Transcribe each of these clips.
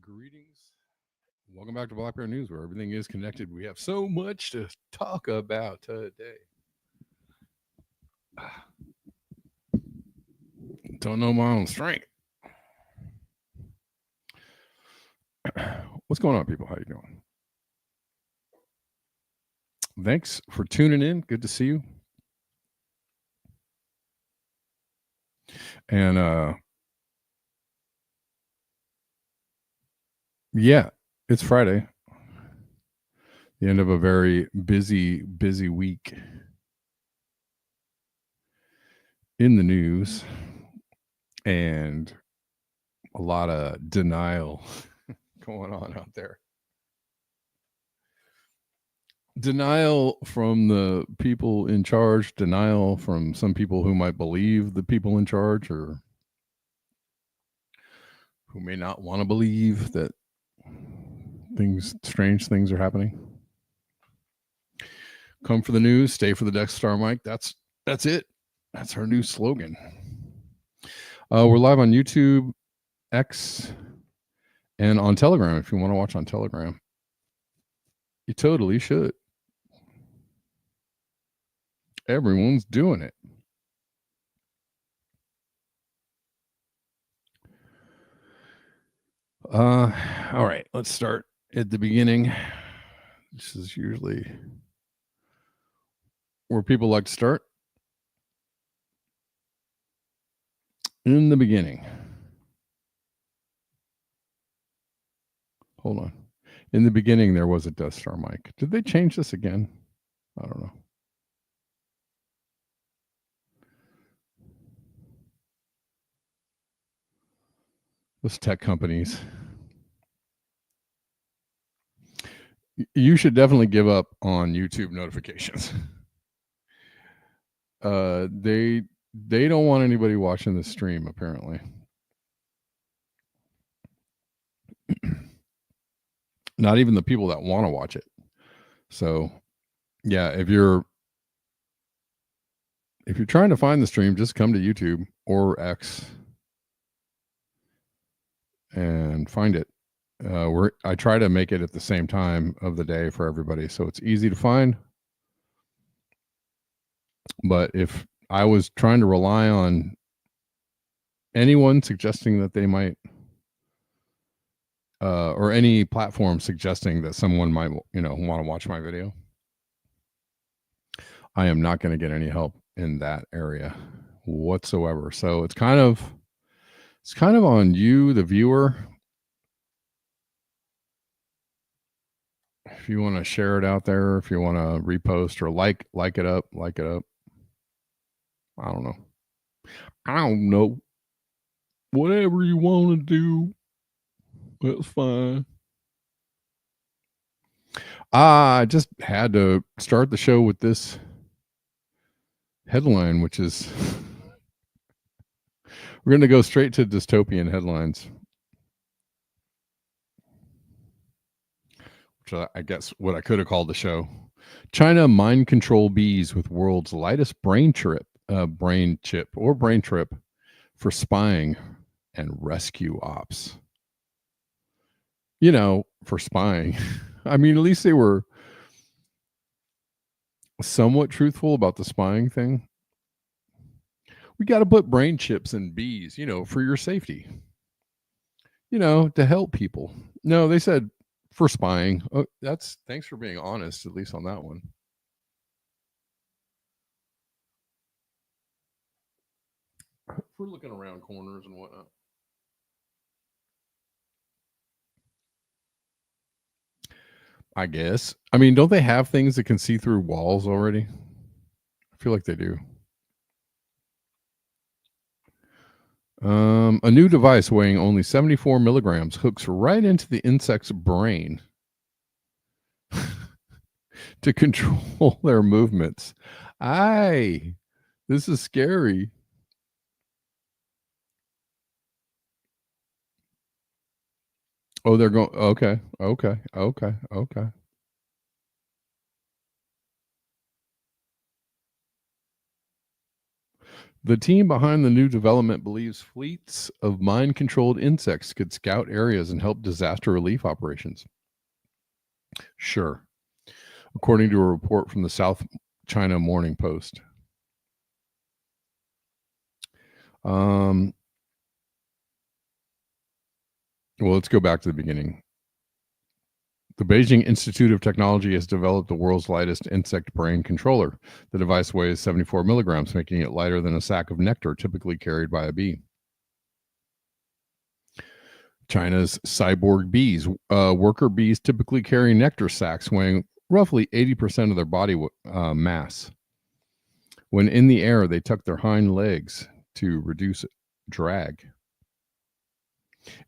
Greetings. Welcome back to Black Bear News, where everything is connected. We have so much to talk about today. Don't know my own strength. What's going on, people? How you doing? Thanks for tuning in. Good to see you. And yeah, it's Friday. The end of a very busy week in the news, and a lot of denial going on out there. Denial from the people in charge, denial from some people who might believe the people in charge, or who may not want to believe that strange things are happening. Come for the news, stay for the Death Star mic. That's it. That's our new slogan. We're live on YouTube, X, and on Telegram. If you want to watch on Telegram, you totally should. Everyone's doing it. All right, let's start at the beginning. This is usually where people like to start. In the beginning. Hold on. In the beginning, there was a Death Star mic. Did they change this again? I don't know. Those tech companies. You should definitely give up on YouTube notifications. They don't want anybody watching the stream, apparently. Not even the people that want to watch it. So, yeah, if you're trying to find the stream, just come to YouTube or X and find it. I try to make it at the same time of the day for everybody, so it's easy to find. But if I was trying to rely on anyone suggesting that they might, or any platform suggesting that someone might, want to watch my video, I am not going to get any help in that area whatsoever. So it's kind of on you, the viewer. If you want to share it out there, if you want to repost or like it up. I don't know. Whatever you want to do, that's fine. I just had to start the show with this headline, which is we're going to go straight to dystopian headlines, which I guess what I could have called the show. China mind control bees with world's lightest brain trip for spying and rescue ops. For spying. I mean, at least they were somewhat truthful about the spying thing. We got to put brain chips in bees, for your safety, to help people. No, they said for spying. Oh, thanks for being honest, at least on that one. For looking around corners and whatnot. I guess. I mean, don't they have things that can see through walls already? I feel like they do. A new device weighing only 74 milligrams hooks right into the insect's brain to control their movements. This is scary. Oh, they're going. Okay. The team behind the new development believes fleets of mind-controlled insects could scout areas and help disaster relief operations. Sure. According to a report from the South China Morning Post. Well, let's go back to the beginning. The Beijing Institute of Technology has developed the world's lightest insect brain controller. The device weighs 74 milligrams, making it lighter than a sack of nectar typically carried by a bee. China's cyborg bees. Worker bees typically carry nectar sacs weighing roughly 80% of their body mass. When in the air, they tuck their hind legs to reduce drag.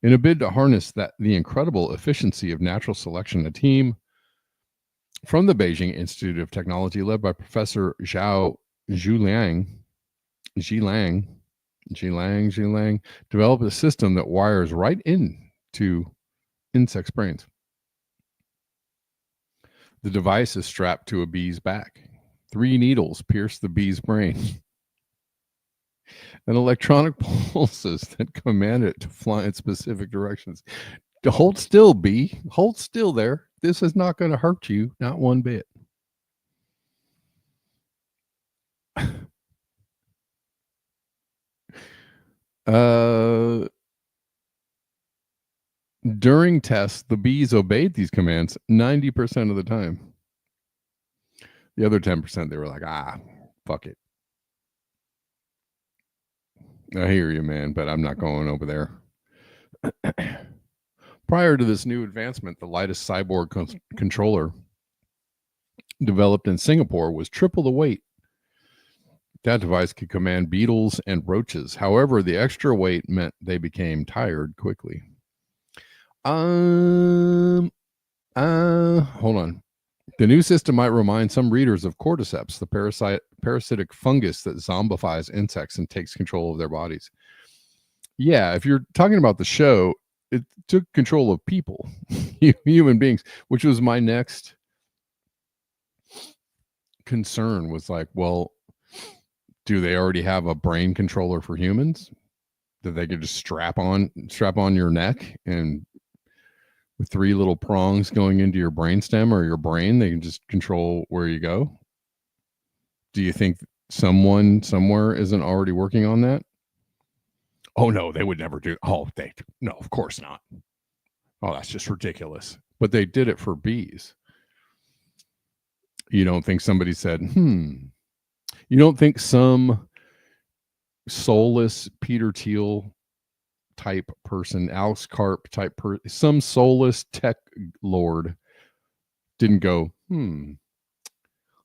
In a bid to harness the incredible efficiency of natural selection, a team from the Beijing Institute of Technology, led by Professor Zhilang, developed a system that wires right into insects' brains. The device is strapped to a bee's back. 3 needles pierce the bee's brain. And electronic pulses that command it to fly in specific directions. Hold still, bee. Hold still there. This is not going to hurt you, not one bit. During tests, the bees obeyed these commands 90% of the time. The other 10%, they were like, fuck it. I hear you, man, but I'm not going over there. Prior to this new advancement, the lightest cyborg controller developed in Singapore was triple the weight. That device could command beetles and roaches. However, the extra weight meant they became tired quickly. Hold on. The new system might remind some readers of cordyceps, the parasitic fungus that zombifies insects and takes control of their bodies. Yeah, if you're talking about the show, it took control of people, human beings, which was my next concern. Was like, well, do they already have a brain controller for humans that they could just strap on your neck, and with 3 little prongs going into your brainstem or your brain, they can just control where you go? Do you think someone somewhere isn't already working on that? Oh no, they would never do. No, of course not. Oh, that's just ridiculous. But they did it for bees. You don't think somebody said, You don't think some soulless Peter Thiel type person, Alex Karp type person, some soulless tech lord didn't go,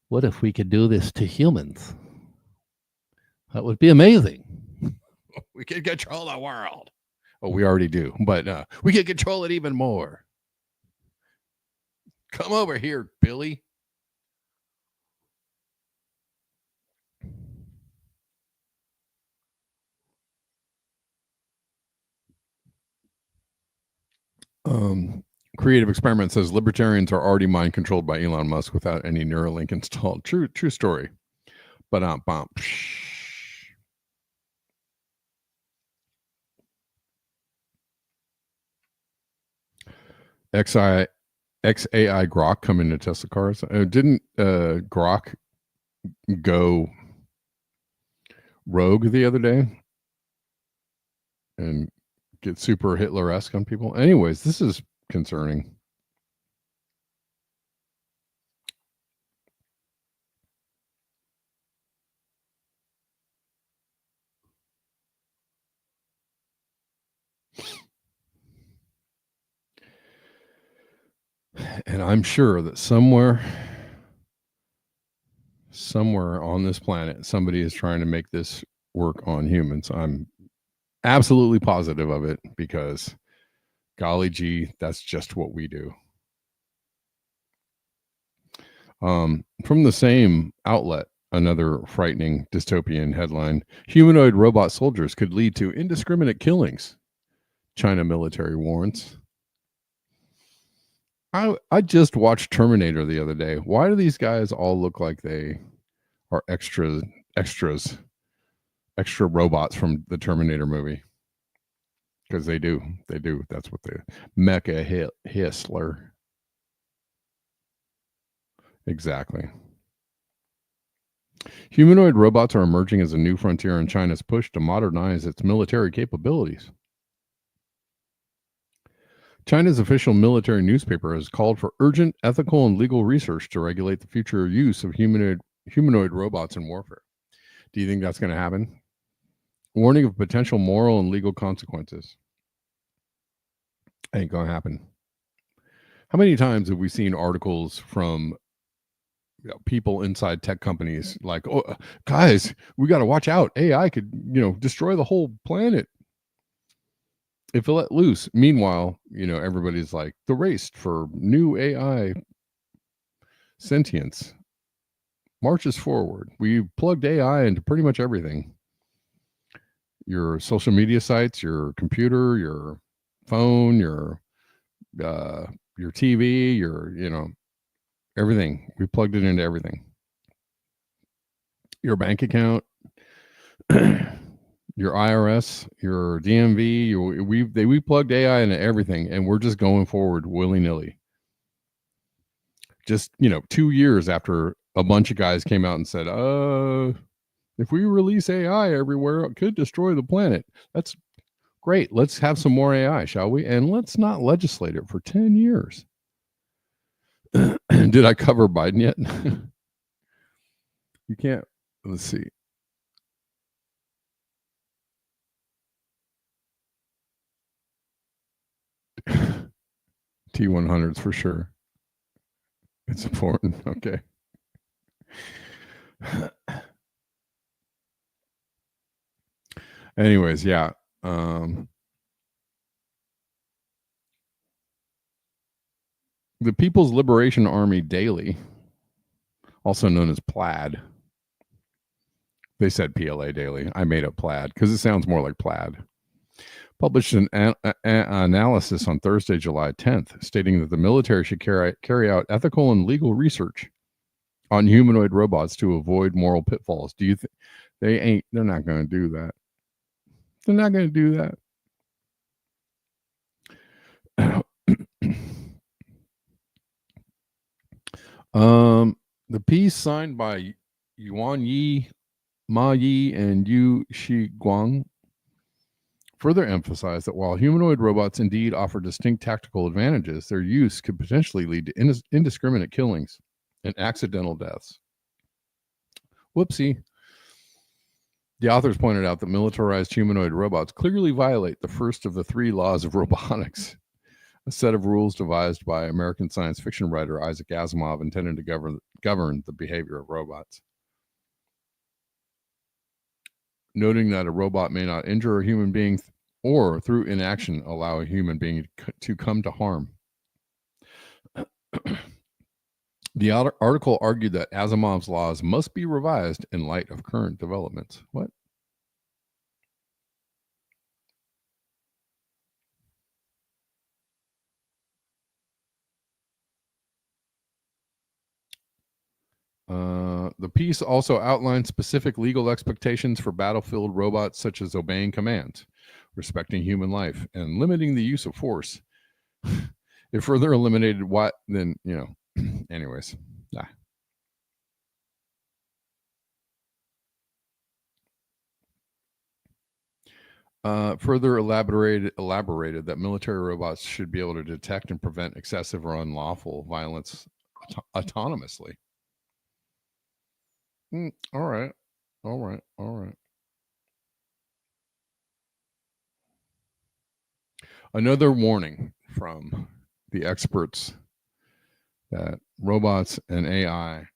what if we could do this to humans? That would be amazing. We could control the world. Oh, we already do, but we could control it even more. Come over here, Billy. Creative Experiment says libertarians are already mind controlled by Elon Musk without any Neuralink installed. True story. But XAI Grok come into Tesla cars. Didn't Grok go rogue the other day and get super Hitler-esque on people? Anyways, this is concerning. And I'm sure that somewhere on this planet, somebody is trying to make this work on humans. I'm absolutely positive of it, because golly gee, that's just what we do. From the same outlet, another frightening dystopian headline: humanoid robot soldiers could lead to indiscriminate killings, China military warns. I just watched Terminator the other day. Why do these guys all look like they are extra robots from the Terminator movie? Because they do. That's what they Mecha Histler. Exactly. Humanoid robots are emerging as a new frontier in China's push to modernize its military capabilities. China's official military newspaper has called for urgent ethical and legal research to regulate the future use of humanoid robots in warfare. Do you think that's going to happen? Warning of potential moral and legal consequences. Ain't going to happen. How many times have we seen articles from people inside tech companies like, oh, guys, we got to watch out. AI could, destroy the whole planet if it let loose. Meanwhile, everybody's like, the race for new AI sentience marches forward. We plugged AI into pretty much everything. Your social media sites, your computer, your phone, your TV, your, everything. We plugged it into everything. Your bank account, your IRS, your DMV, we plugged AI into everything, and we're just going forward willy-nilly. Just, 2 years after a bunch of guys came out and said, if we release AI everywhere, it could destroy the planet. That's Great. Let's have some more AI, shall we? And let's not legislate it for 10 years. Did I cover Biden yet? You can't. Let's see. T100s for sure. It's important. Okay. Anyways, yeah. The People's Liberation Army Daily, also known as Plaid. They said PLA Daily. I made up Plaid because it sounds more like plaid. Published an analysis on Thursday, July 10th, stating that the military should carry out ethical and legal research on humanoid robots to avoid moral pitfalls. Do you think they're not going to do that? They're not going to do that. The piece signed by Yuan Yi, Ma Yi, and Yu Shiguang further emphasized that while humanoid robots indeed offer distinct tactical advantages, their use could potentially lead to indiscriminate killings and accidental deaths. Whoopsie. The authors pointed out that militarized humanoid robots clearly violate the first of the 3 laws of robotics, a set of rules devised by American science fiction writer Isaac Asimov intended to govern the behavior of robots. Noting that a robot may not injure a human being or, through inaction, allow a human being to come to harm. The article argued that Asimov's laws must be revised in light of current developments. What? The piece also outlines specific legal expectations for battlefield robots, such as obeying commands, respecting human life, and limiting the use of force. It further eliminated what then, anyways. Further elaborated that military robots should be able to detect and prevent excessive or unlawful violence autonomously. All right. Another warning from the experts that robots and AI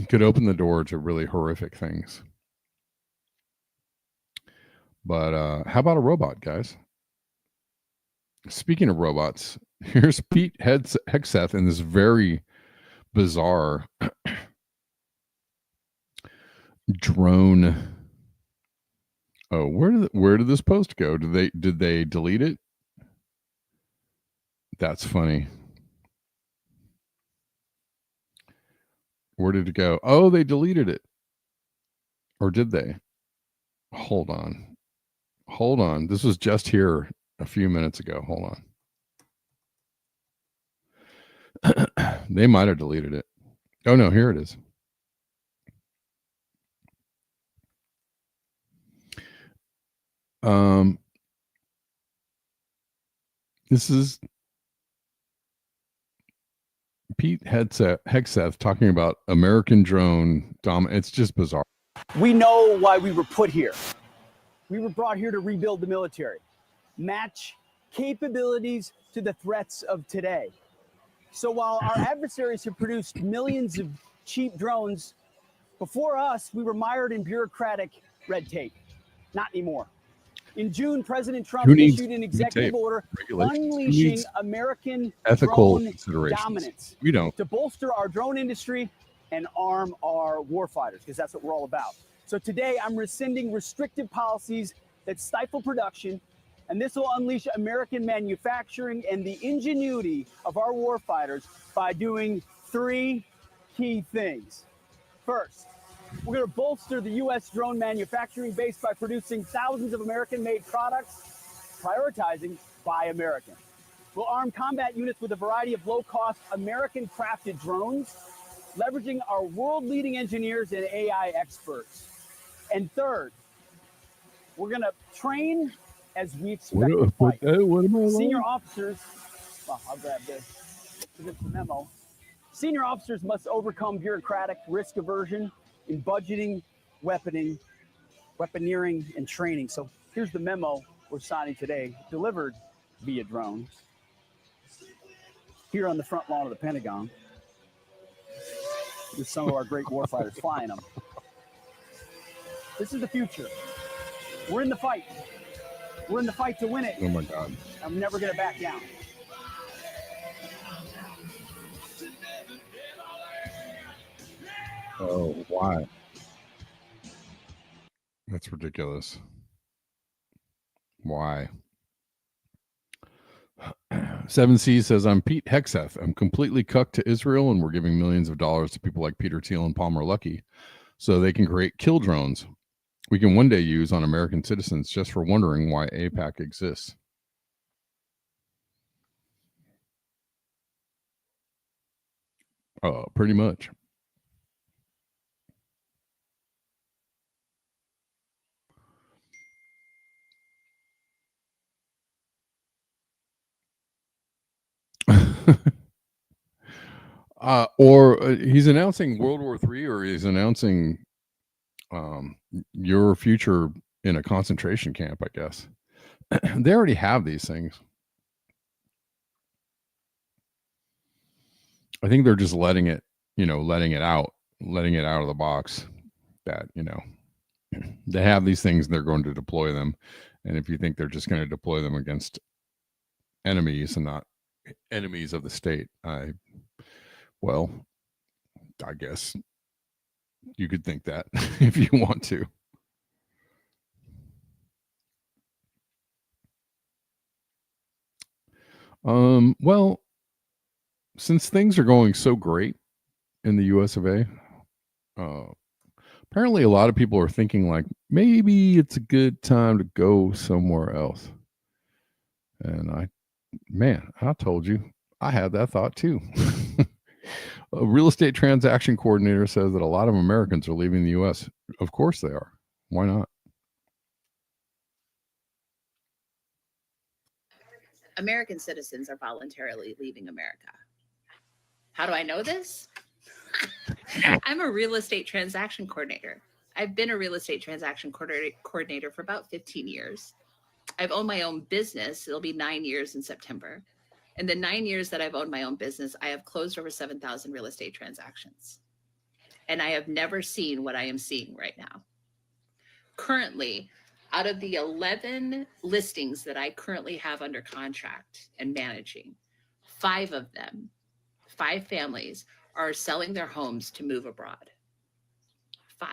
could open the door to really horrific things. But how about a robot, guys? Speaking of robots, here's Pete Hegseth in this very bizarre drone. Oh, where did this post go? Did they delete it? That's funny. Where did it go? Oh, they deleted it. Or did they? Hold on. This was just here a few minutes ago. Hold on. They might have deleted it. Oh no, here it is. This is Pete Hegseth talking about American drone It's just bizarre. We know why we were put here. We were brought here to rebuild the military, match capabilities to the threats of today. So while our adversaries have produced millions of cheap drones, before us, we were mired in bureaucratic red tape. Not anymore. In June, President Trump issued an executive order unleashing American ethical drone dominance to bolster our drone industry and arm our warfighters, because that's what we're all about. So today, I'm rescinding restrictive policies that stifle production, and this will unleash American manufacturing and the ingenuity of our warfighters by doing 3 key things. First, we're going to bolster the U.S. drone manufacturing base by producing thousands of American-made products, prioritizing Buy American. We'll arm combat units with a variety of low-cost, American-crafted drones, leveraging our world-leading engineers and AI experts. And third, We're going to train as we expect to fight. What am I Senior like? officers, well, I'll grab this. This is the memo. Senior officers must overcome bureaucratic risk aversion in budgeting, weaponeering, and training. So here's the memo we're signing today, delivered via drones here on the front lawn of the Pentagon with some of our great warfighters flying them. This is the future. We're in the fight. We're in the fight to win it. Oh my God. I'm never going to back down. Oh, why? That's ridiculous. Why? 7C says, I'm Pete Hexeth. I'm completely cucked to Israel, and we're giving millions of dollars to people like Peter Thiel and Palmer Luckey so they can create kill drones we can one day use on American citizens just for wondering why AIPAC exists. Pretty much. Or he's announcing World War III, or he's announcing your future in a concentration camp, I guess. They already have these things. I think they're just letting it out of the box that, they have these things and they're going to deploy them. And if you think they're just going to deploy them against enemies and not enemies of the state, I guess you could think that if you want to. Well, since things are going so great in the US of A, apparently a lot of people are thinking like, maybe it's a good time to go somewhere else. And I told you, I had that thought too. A real estate transaction coordinator says that a lot of Americans are leaving the US. Of course they are. Why not? American citizens are voluntarily leaving America. How do I know this? I'm a real estate transaction coordinator. I've been a real estate transaction coordinator for about 15 years. I've owned my own business. It'll be 9 years in September. In the 9 years that I've owned my own business, I have closed over 7,000 real estate transactions. And I have never seen what I am seeing right now. Currently, out of the 11 listings that I currently have under contract and managing, 5 of them, 5 families, are selling their homes to move abroad. 5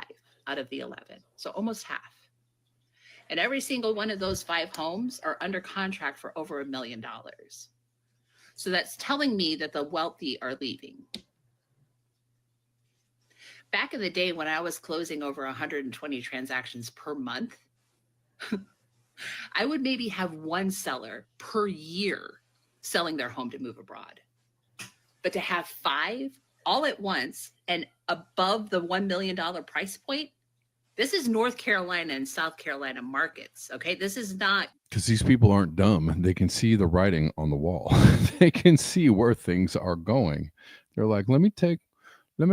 out of the 11, so almost half. And every single one of those 5 homes are under contract for over $1 million. So that's telling me that the wealthy are leaving. Back in the day when I was closing over 120 transactions per month, I would maybe have 1 seller per year selling their home to move abroad. But to have 5 all at once and above the $1 million price point, this is North Carolina and South Carolina markets, okay? This is not... Because these people aren't dumb. They can see the writing on the wall. They can see where things are going. They're like, let me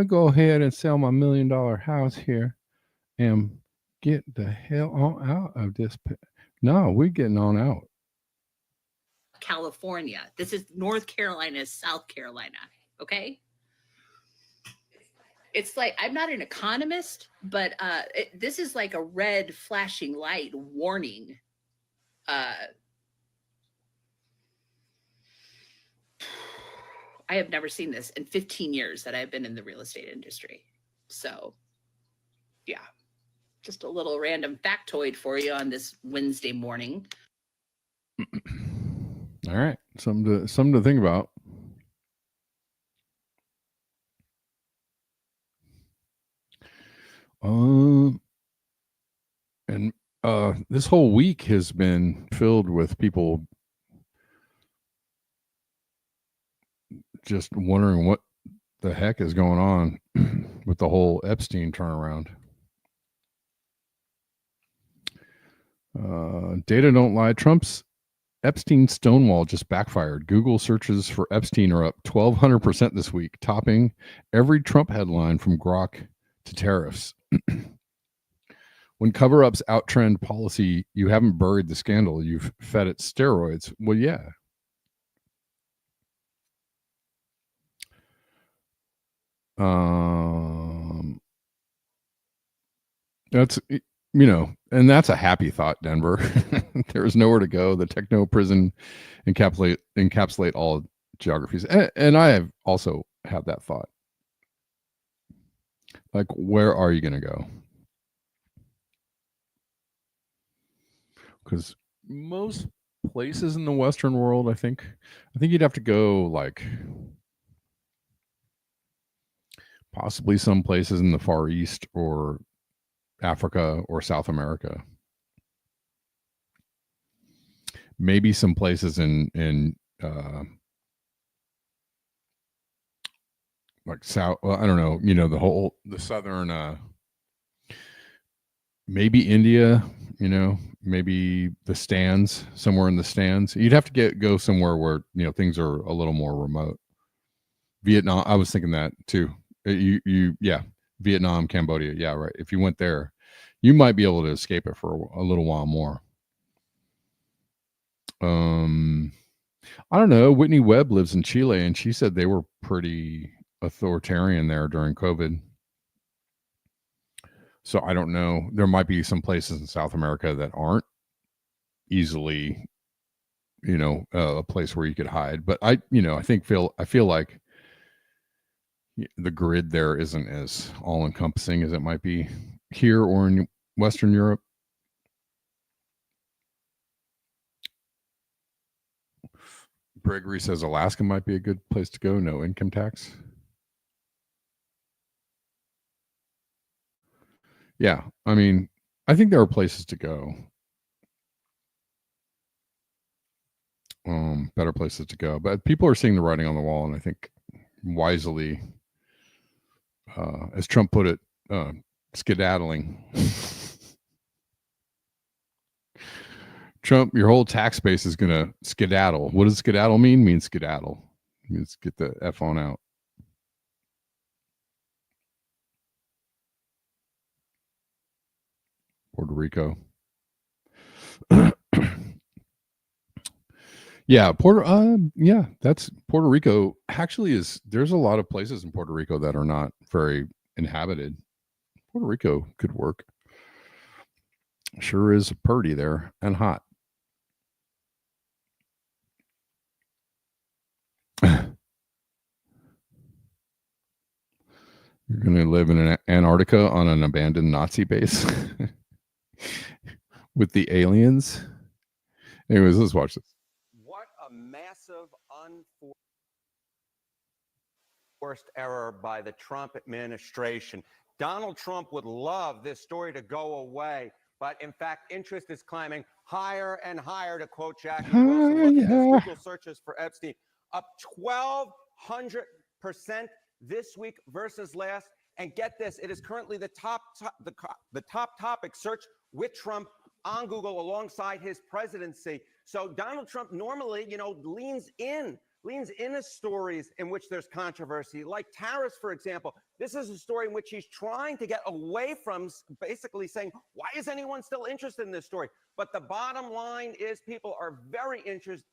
go ahead and sell my $1 million house here and get the hell on out of this. No, we're getting on out. California. This is North Carolina, South Carolina, okay? It's like, I'm not an economist, but this is like a red flashing light warning. I have never seen this in 15 years that I've been in the real estate industry. So, yeah, just a little random factoid for you on this Wednesday morning. All right, something to think about. And this whole week has been filled with people just wondering what the heck is going on with the whole Epstein turnaround. Data don't lie. Trump's Epstein Stonewall just backfired. Google searches for Epstein are up 1,200% this week, topping every Trump headline from Grok to tariffs. When cover-ups outtrend policy, you haven't buried the scandal. You've fed it steroids. Well, yeah. That's, and that's a happy thought, Denver. There is nowhere to go. The techno prison encapsulate all geographies. And I have also had that thought. Like, where are you going to go? Because most places in the Western world, I think you'd have to go like possibly some places in the Far East or Africa or South America. Maybe some places in like South, well, I don't know, the southern, maybe India, maybe the stands, somewhere in the stands. You'd have to go somewhere where, things are a little more remote. Vietnam, I was thinking that too. Yeah, Vietnam, Cambodia. Yeah, right. If you went there, you might be able to escape it for a little while more. I don't know. Whitney Webb lives in Chile, and she said they were pretty authoritarian there during COVID. So I don't know. There might be some places in South America that aren't easily, a place where you could hide. But I feel like the grid there isn't as all encompassing as it might be here or in Western Europe. Gregory says Alaska might be a good place to go. No income tax. Yeah, I mean, I think there are places to go. Better places to go, but people are seeing the writing on the wall, and I think wisely, as Trump put it, skedaddling. Trump, your whole tax base is going to skedaddle. What does skedaddle mean? It means skedaddle. It means get the F on out. Puerto Rico. Yeah, that's Puerto Rico. Actually, there's a lot of places in Puerto Rico that are not very inhabited. Puerto Rico could work. Sure is purty there and hot. You're going to live in Antarctica on an abandoned Nazi base with the aliens. Anyways, let's watch this. What a massive unforced error by the Trump administration. Donald Trump would love this story to go away, but in fact, interest is climbing higher and higher, to quote Jackie Wilson. Look at this Google searches for Epstein, up 1,200% this week versus last. And get this, it is currently the top topic search with Trump on Google alongside his presidency. So Donald Trump normally, leans into stories in which there's controversy, like tariffs, for example. This is a story in which he's trying to get away from, basically saying, why is anyone still interested in this story? But the bottom line is people are very interested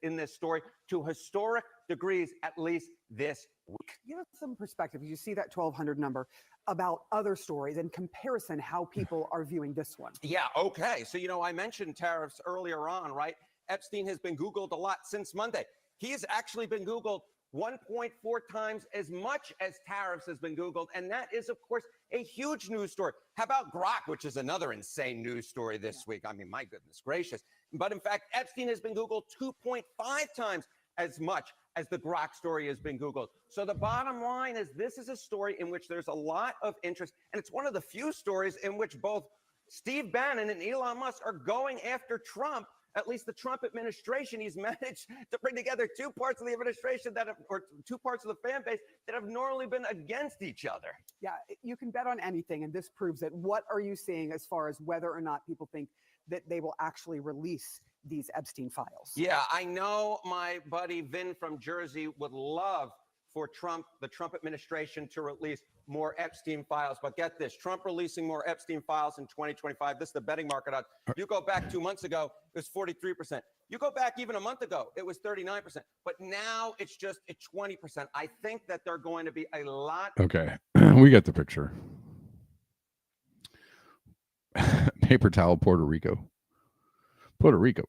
in this story to historic degrees, at least this week. Give us some perspective. You see that 1,200 number about other stories in comparison, how people are viewing this one. Yeah, okay. So, I mentioned tariffs earlier on, right? Epstein has been Googled a lot since Monday. He has actually been Googled 1.4 times as much as tariffs has been Googled. And that is, of course, a huge news story. How about Grok, which is another insane news story this week? I mean, my goodness gracious. But in fact, Epstein has been Googled 2.5 times as much as the Grok story has been Googled. So the bottom line is this is a story in which there's a lot of interest. And it's one of the few stories in which both Steve Bannon and Elon Musk are going after Trump. At least the Trump administration, he's managed to bring together two parts of the administration or two parts of the fan base that have normally been against each other. Yeah, you can bet on anything, and this proves it. What are you seeing as far as whether or not people think that they will actually release these Epstein files. Yeah, I know my buddy Vin from Jersey would love for the Trump administration to release more Epstein files. But get this, Trump releasing more Epstein files in 2025. This is the betting market odds. You go back 2 months ago, it was 43%. You go back even a month ago, it was 39%. But now it's just 20%. I think that they're going to be a lot. Okay, we get the picture. Paper towel, Puerto Rico. Puerto Rico.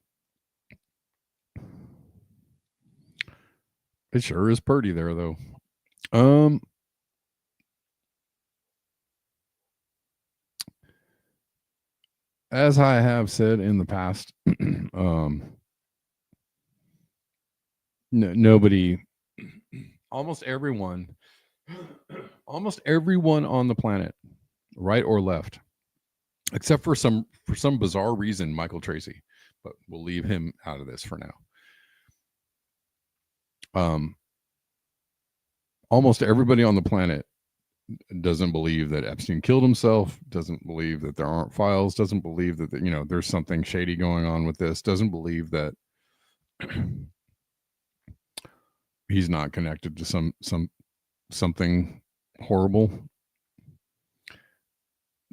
It sure is pretty there, though. As I have said in the past, nobody, almost everyone on the planet, right or left, except for some bizarre reason, Michael Tracy, but we'll leave him out of this for now. Almost everybody on the planet doesn't believe that Epstein killed himself, doesn't believe that there aren't files, doesn't believe that there's something shady going on with this, doesn't believe that he's not connected to something horrible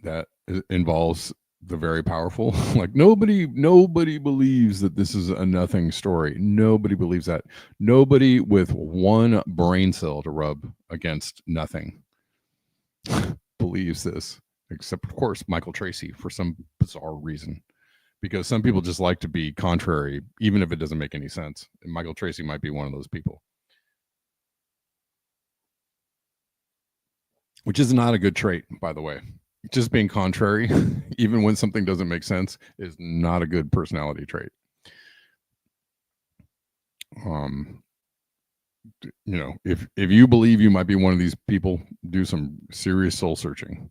that involves the very powerful. Like nobody believes that this is a nothing story. Nobody believes that. Nobody with one brain cell to rub against nothing believes this, except of course Michael Tracy for some bizarre reason, because some people just like to be contrary even if it doesn't make any sense, and Michael Tracy might be one of those people, which is not a good trait, by the way. Just being contrary even when something doesn't make sense is not a good personality trait. If you believe you might be one of these people, do some serious soul searching.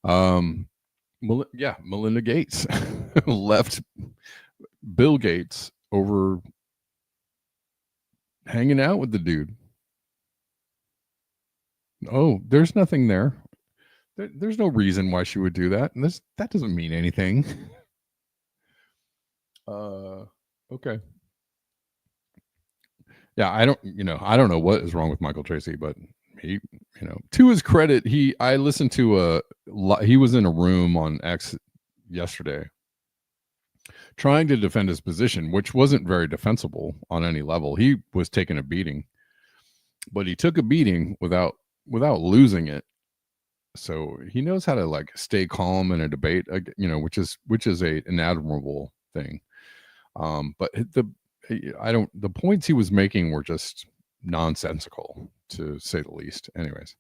Melinda Gates left Bill Gates over hanging out with the dude. Oh, there's nothing there. There's no reason why she would do that. And that doesn't mean anything. Okay. Yeah, I don't know what is wrong with Michael Tracy, but he, to his credit, I listened to he was in a room on X yesterday trying to defend his position, which wasn't very defensible on any level. He was taking a beating, but he took a beating without losing it. So he knows how to stay calm in a debate, which is an admirable thing. But the points he was making were just nonsensical, to say the least. Anyways,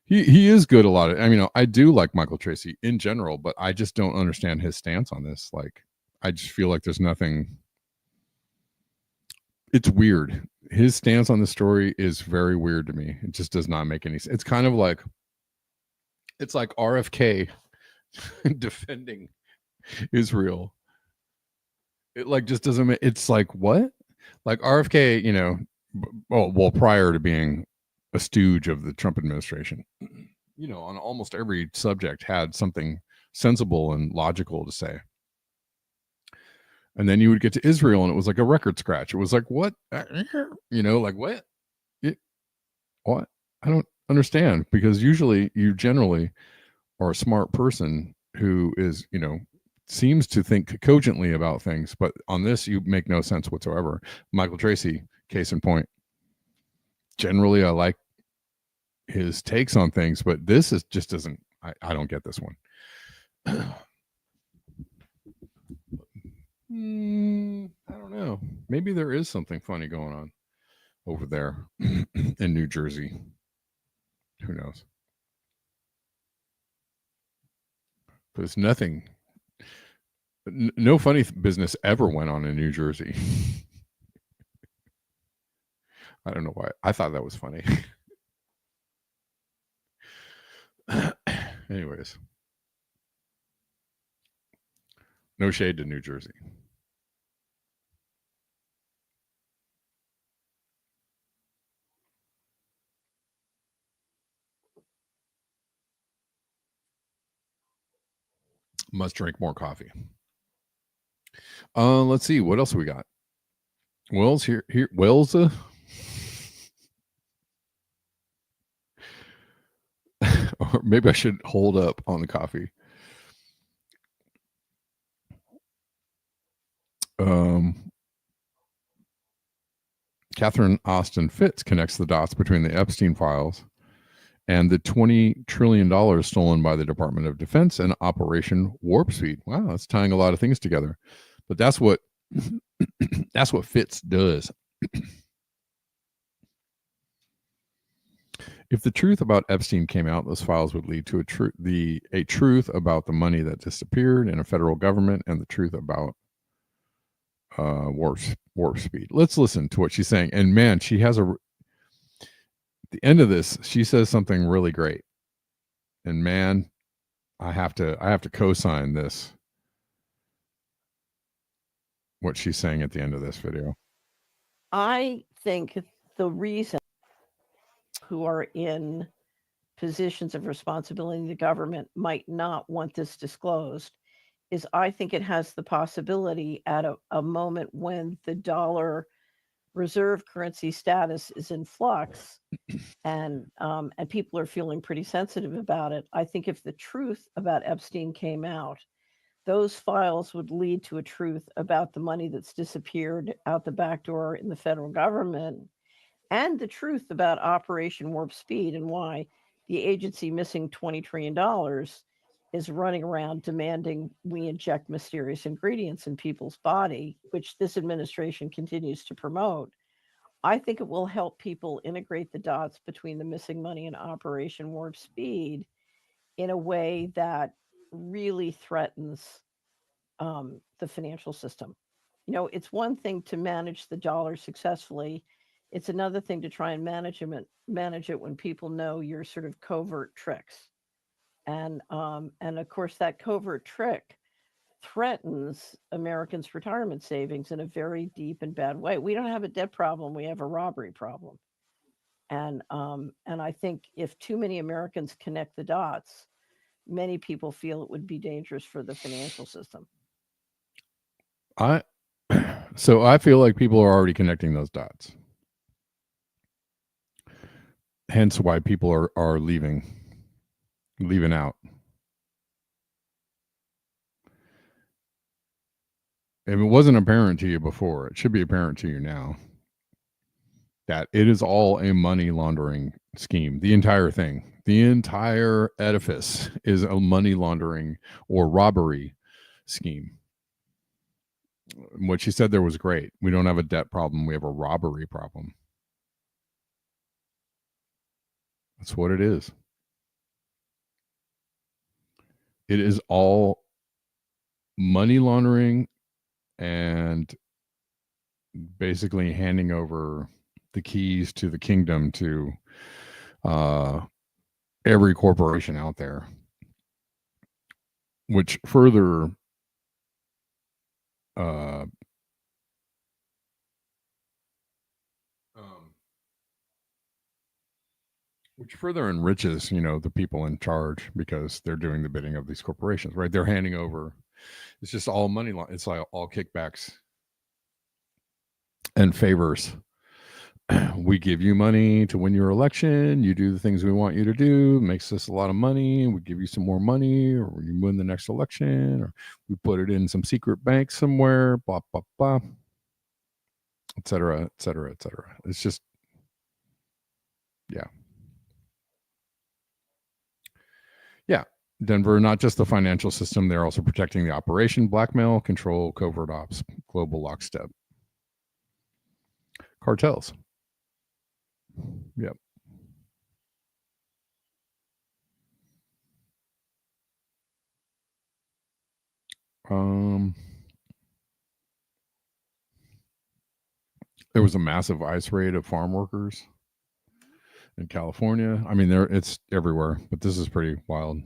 he is good a lot of. I do like Michael Tracy in general, but I just don't understand his stance on this. I just feel like there's nothing. It's weird. His stance on the story is very weird to me. It just does not make any sense. It's kind of like. It's like RFK defending Israel. It just doesn't make. It's like what? Like RFK, prior to being a stooge of the Trump administration, on almost every subject had something sensible and logical to say. And then you would get to Israel and it was like a record scratch. It was like, what? What? What? I don't understand, because you generally are a smart person who is, seems to think cogently about things, but on this you make no sense whatsoever. Michael Tracy, case in point. Generally I like his takes on things, but this just doesn't. I don't get this one. I don't know. Maybe there is something funny going on over there in New Jersey. Who knows? There's nothing. No funny business ever went on in New Jersey. I don't know why. I thought that was funny. Anyways. No shade to New Jersey. Must drink more coffee. Let's see what else we got. Wells here. Wells. Or maybe I should hold up on the coffee. Catherine Austin Fitts connects the dots between the Epstein files and the $20 trillion stolen by the Department of Defense and Operation Warp Speed. Wow, that's tying a lot of things together. But that's what Fitts does. If the truth about Epstein came out, those files would lead to a truth about the money that disappeared in a federal government and the truth about warp speed. Let's listen to what she's saying. And man, she has at the end of this, she says something really great. And man, I have to co-sign this. What she's saying at the end of this video. I think the reason who are in positions of responsibility in the government might not want this disclosed is I think it has the possibility at a moment when the dollar reserve currency status is in flux and people are feeling pretty sensitive about it. I think if the truth about Epstein came out, those files would lead to a truth about the money that's disappeared out the back door in the federal government and the truth about Operation Warp Speed and why the agency missing $20 trillion is running around demanding we inject mysterious ingredients in people's body, which this administration continues to promote. I think it will help people integrate the dots between the missing money and Operation Warp Speed in a way that really threatens the financial system. You know, it's one thing to manage the dollar successfully. It's another thing to try and manage it when people know your sort of covert tricks. And of course, that covert trick threatens Americans' retirement savings in a very deep and bad way. We don't have a debt problem; we have a robbery problem. And I think if too many Americans connect the dots, many people feel it would be dangerous for the financial system. So I feel like people are already connecting those dots. Hence why people are leaving out. If it wasn't apparent to you before, it should be apparent to you now that it is all a money laundering scheme. The entire thing, the entire edifice is a money laundering or robbery scheme. What she said there was great. We don't have a debt problem. We have a robbery problem. That's what it is. It is all money laundering and basically handing over the keys to the kingdom to every corporation out there, which further enriches, the people in charge because they're doing the bidding of these corporations, right? They're handing over. It's just all money. It's like all kickbacks and favors. We give you money to win your election. You do the things we want you to do. It makes us a lot of money. We give you some more money, or you win the next election, or we put it in some secret bank somewhere, blah, blah, blah, et cetera, et cetera, et cetera. It's just, yeah. Yeah. Denver, not just the financial system, they're also protecting the operation, blackmail, control, covert ops, global lockstep. Cartels. Yep. There was a massive ICE raid of farm workers in California. I mean, it's everywhere, but this is pretty wild.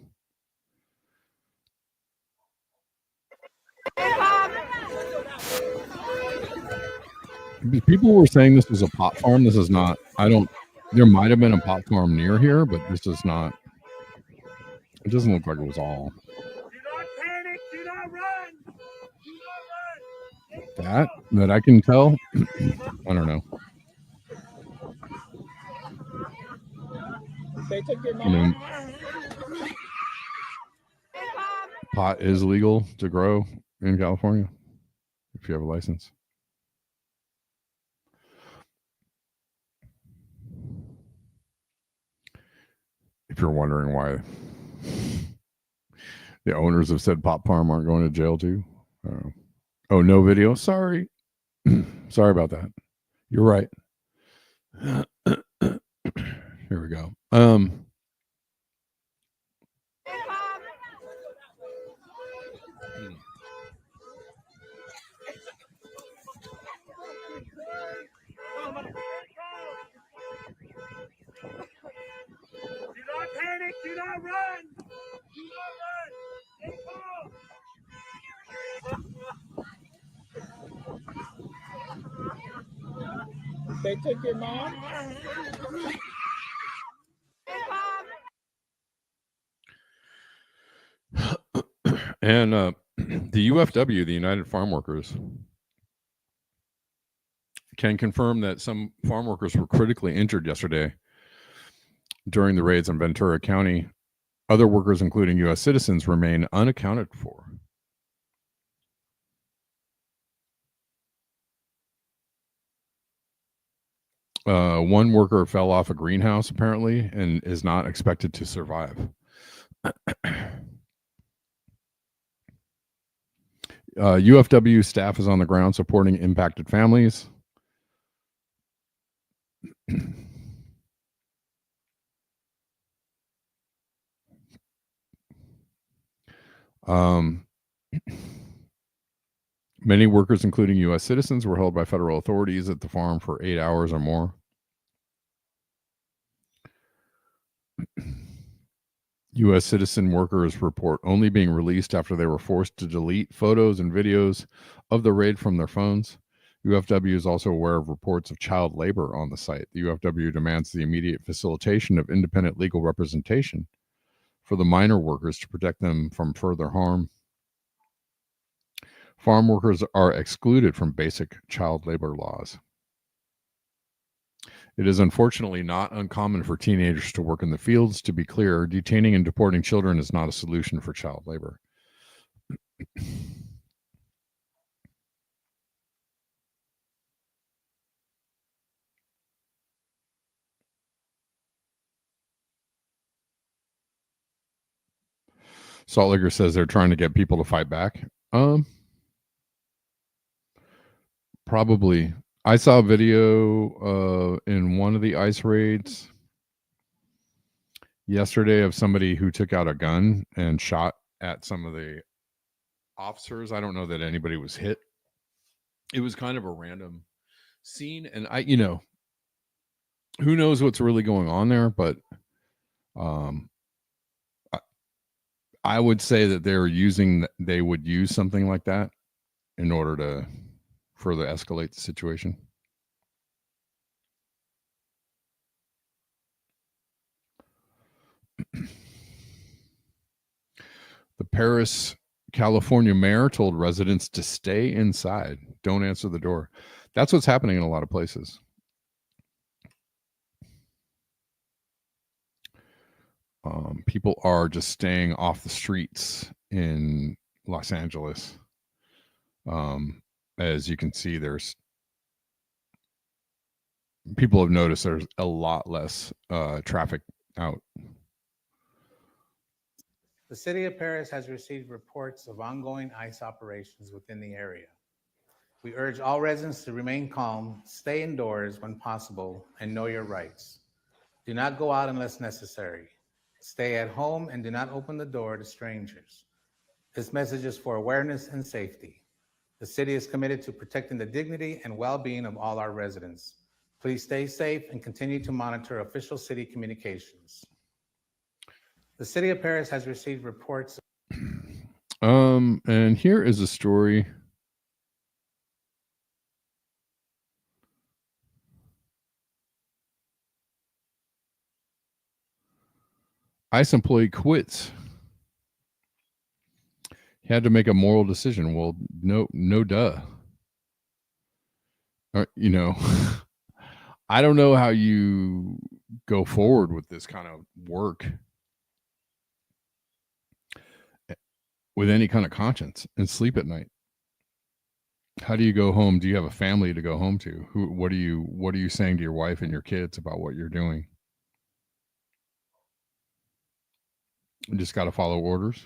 People were saying this was a pot farm. This is not. There might have been a pot farm near here, but this is not. It doesn't look like it was all. Do not panic. Do not run. Do not run. that I can tell. I don't know. I mean, pot is legal to grow in California if you have a license. If you're wondering why the owners of said pot farm aren't going to jail too. Oh, no video. Sorry. Sorry about that. You're right. Here we go. Do not panic. Do not run. Do not run. Stay calm. They took your mom? And the UFW, the United Farm Workers, can confirm that some farm workers were critically injured yesterday during the raids in Ventura County. Other workers, including U.S. citizens, remain unaccounted for. One worker fell off a greenhouse, apparently, and is not expected to survive. UFW staff is on the ground supporting impacted families. Many workers, including U.S. citizens, were held by federal authorities at the farm for 8 hours or more. U.S. citizen workers report only being released after they were forced to delete photos and videos of the raid from their phones. UFW is also aware of reports of child labor on the site. The UFW demands the immediate facilitation of independent legal representation for the minor workers to protect them from further harm. Farm workers are excluded from basic child labor laws. It is unfortunately not uncommon for teenagers to work in the fields. To be clear, detaining and deporting children is not a solution for child labor. Salt Licker says they're trying to get people to fight back. Probably. I saw a video in one of the ICE raids yesterday of somebody who took out a gun and shot at some of the officers. I don't know that anybody was hit. It was kind of a random scene, and who knows what's really going on there, but I would say that they would use something like that in order to further escalate the situation. The Paris, California mayor told residents to stay inside. Don't answer the door. That's what's happening in a lot of places. People are just staying off the streets in Los Angeles. As you can see, people have noticed there's a lot less traffic out. The city of Paris has received reports of ongoing ICE operations within the area. We urge all residents to remain calm, stay indoors when possible, and know your rights. Do not go out unless necessary. Stay at home and do not open the door to strangers. This message is for awareness and safety. The city is committed to protecting the dignity and well-being of all our residents. Please stay safe and continue to monitor official city communications. The city of Paris has received reports. And here is a story. ICE employee quits. He had to make a moral decision. Well, no duh. you know, I don't know how you go forward with this kind of work with any kind of conscience and sleep at night. How do you go home? Do you have a family to go home to? What are you saying to your wife and your kids about what you're doing? You just got to follow orders.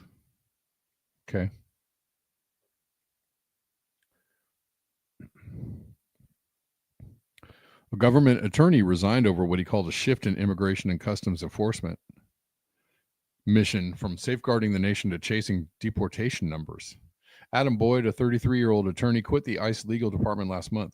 Okay. A government attorney resigned over what he called a shift in immigration and customs enforcement mission from safeguarding the nation to chasing deportation numbers. Adam Boyd, a 33-year-old attorney, quit the ICE legal department last month.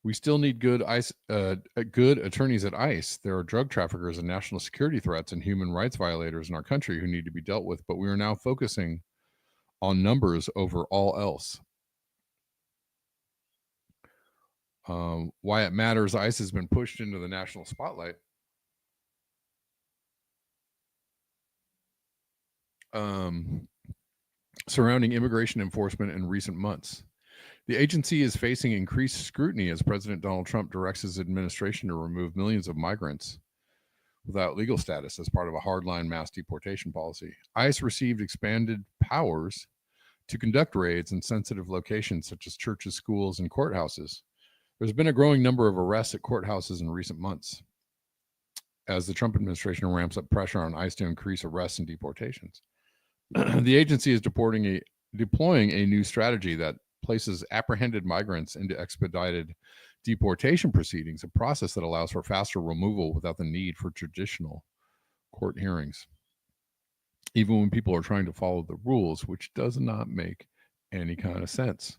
We still need good attorneys at ICE. There are drug traffickers and national security threats and human rights violators in our country who need to be dealt with, but we are now focusing on numbers over all else. Why it matters, ICE has been pushed into the national spotlight. Surrounding immigration enforcement in recent months. The agency is facing increased scrutiny as President Donald Trump directs his administration to remove millions of migrants without legal status as part of a hardline mass deportation policy. ICE received expanded powers to conduct raids in sensitive locations such as churches, schools, and courthouses. There's been a growing number of arrests at courthouses in recent months as the Trump administration ramps up pressure on ICE to increase arrests and deportations. The agency is deploying a new strategy that places apprehended migrants into expedited deportation proceedings, a process that allows for faster removal without the need for traditional court hearings, even when people are trying to follow the rules, which does not make any kind of sense.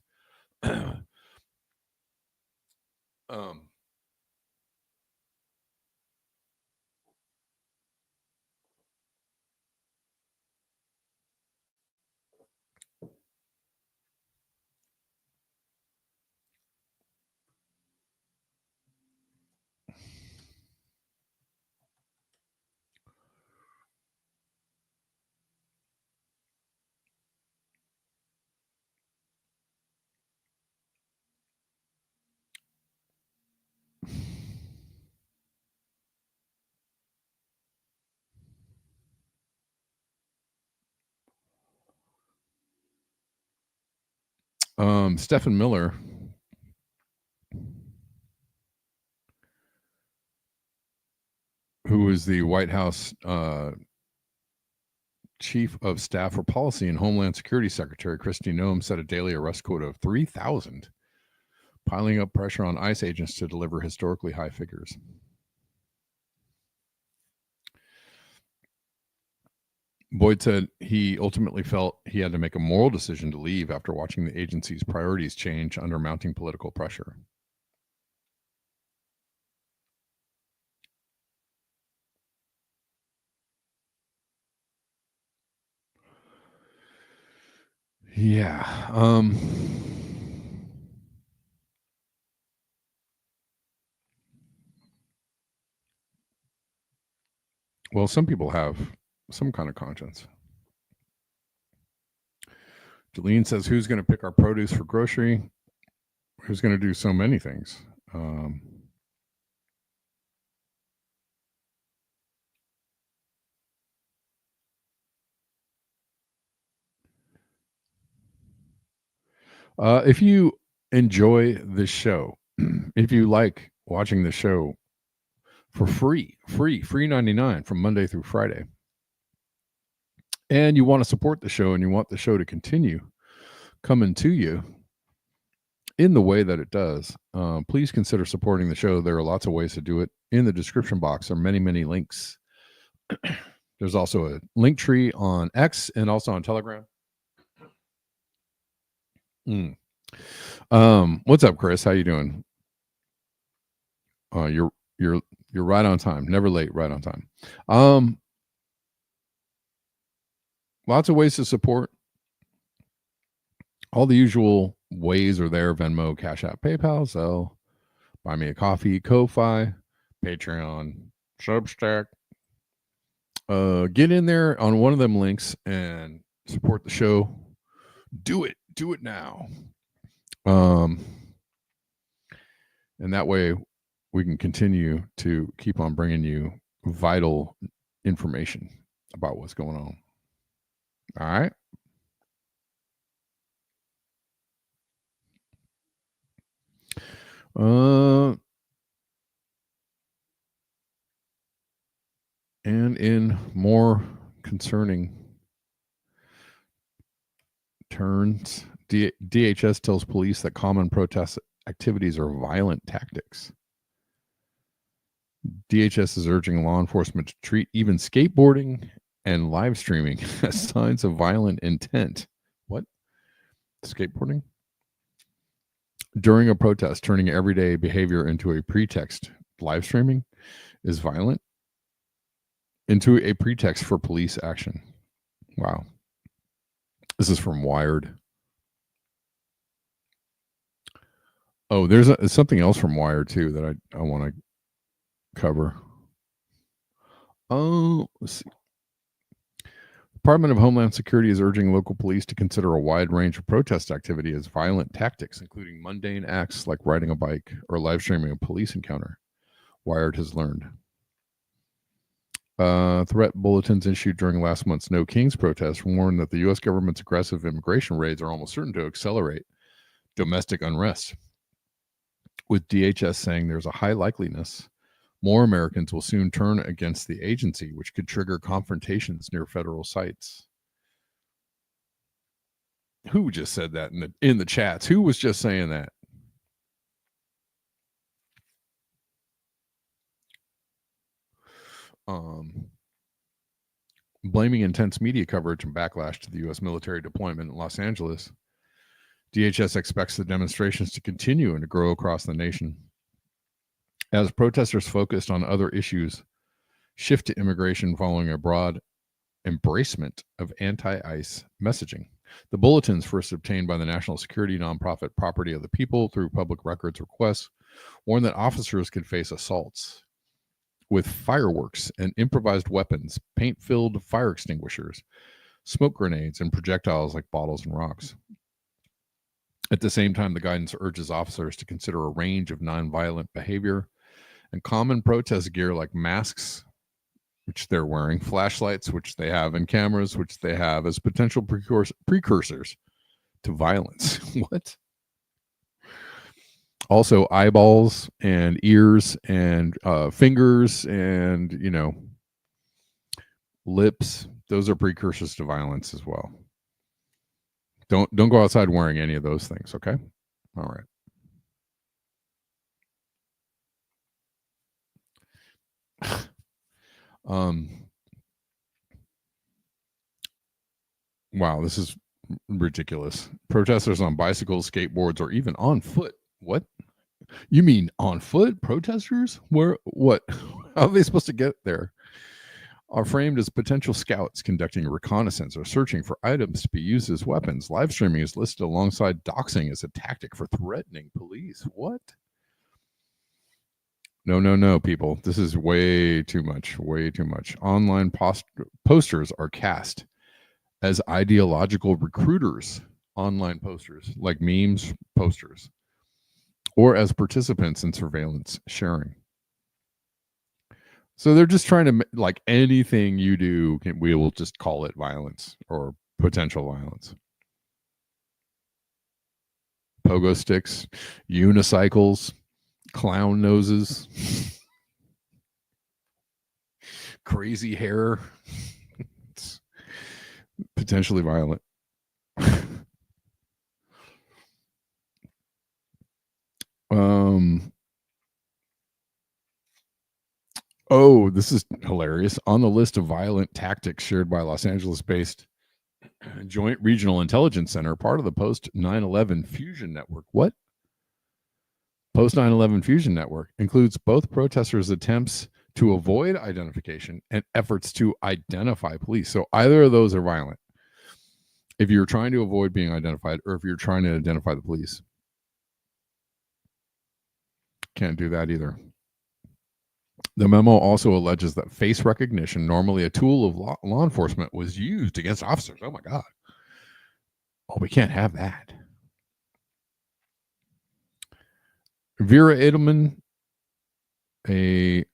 Stephen Miller, who is the White House Chief of Staff for Policy and Homeland Security Secretary Kristi Noem, set a daily arrest quota of 3,000, piling up pressure on ICE agents to deliver historically high figures. Boyd said he ultimately felt he had to make a moral decision to leave after watching the agency's priorities change under mounting political pressure. Yeah. Well, some people have some kind of conscience. Jolene says, who's going to pick our produce for grocery? Who's going to do so many things? If you enjoy this show, if you like watching the show for free 99 from Monday through Friday, and you want to support the show and you want the show to continue coming to you in the way that it does, please consider supporting the show. There are lots of ways to do it. In the description box are many, many links. There's also a link tree on X and also on Telegram. What's up, Chris? How you doing? You're right on time. Never late, right on time. Lots of ways to support. All the usual ways are there: Venmo, CashApp, PayPal, Zelle, Buy Me a Coffee, Ko-Fi, Patreon, Substack. Get in there on one of them links and support the show. Do it now. And that way we can continue to keep on bringing you vital information about what's going on. All right. And in more concerning turns, DHS tells police that common protest activities are violent tactics. DHS is urging law enforcement to treat even skateboarding and live streaming as signs of violent intent. What? Skateboarding? During a protest, turning everyday behavior into a pretext, live streaming is violent, into a pretext for police action. Wow. This is from Wired. Oh, there's something else from Wired too that I want to cover. Oh, let's see. Department of Homeland Security is urging local police to consider a wide range of protest activity as violent tactics, including mundane acts like riding a bike or live streaming a police encounter. Wired has learned. Threat bulletins issued during last month's No Kings protest warned that the U.S. government's aggressive immigration raids are almost certain to accelerate domestic unrest, with DHS saying there's a high likeliness more Americans will soon turn against the agency, which could trigger confrontations near federal sites. Who just said that in the chats? Who was just saying that? Blaming intense media coverage and backlash to the U.S. military deployment in Los Angeles, DHS expects the demonstrations to continue and to grow across the nation. As protesters focused on other issues, shift to immigration following a broad embracement of anti-ICE messaging. The bulletins, first obtained by the national security nonprofit Property of the People through public records requests, warn that officers could face assaults with fireworks and improvised weapons, paint-filled fire extinguishers, smoke grenades, and projectiles like bottles and rocks. At the same time, the guidance urges officers to consider a range of nonviolent behavior and common protest gear like masks, which they're wearing, flashlights, which they have, and cameras, which they have, as potential precursors to violence. What? Also, eyeballs and ears and fingers and, lips. Those are precursors to violence as well. Don't go outside wearing any of those things, okay? All right. Wow, this is ridiculous. Protesters on bicycles, skateboards, or even on foot. What? You mean on foot? Protesters? Where? What? How are they supposed to get there? Are framed as potential scouts conducting reconnaissance or searching for items to be used as weapons. Live streaming is listed alongside doxing as a tactic for threatening police. What? No, people. This is way too much. Way too much. Online posters are cast as ideological recruiters. Online posters, like memes posters, or as participants in surveillance sharing. So they're just trying to, like, anything you do, we will just call it violence or potential violence. Pogo sticks, unicycles, clown noses, crazy hair. It's potentially violent. Oh, this is hilarious. On the list of violent tactics shared by Los Angeles-based Joint Regional Intelligence Center, part of the Post-9/11 Fusion Network. What? Post-9/11 Fusion Network includes both protesters' attempts to avoid identification and efforts to identify police. So either of those are violent. If you're trying to avoid being identified or if you're trying to identify the police. Can't do that either. The memo also alleges that face recognition, normally a tool of law enforcement, was used against officers. Oh my God. Oh, we can't have that. Vera Edelman, a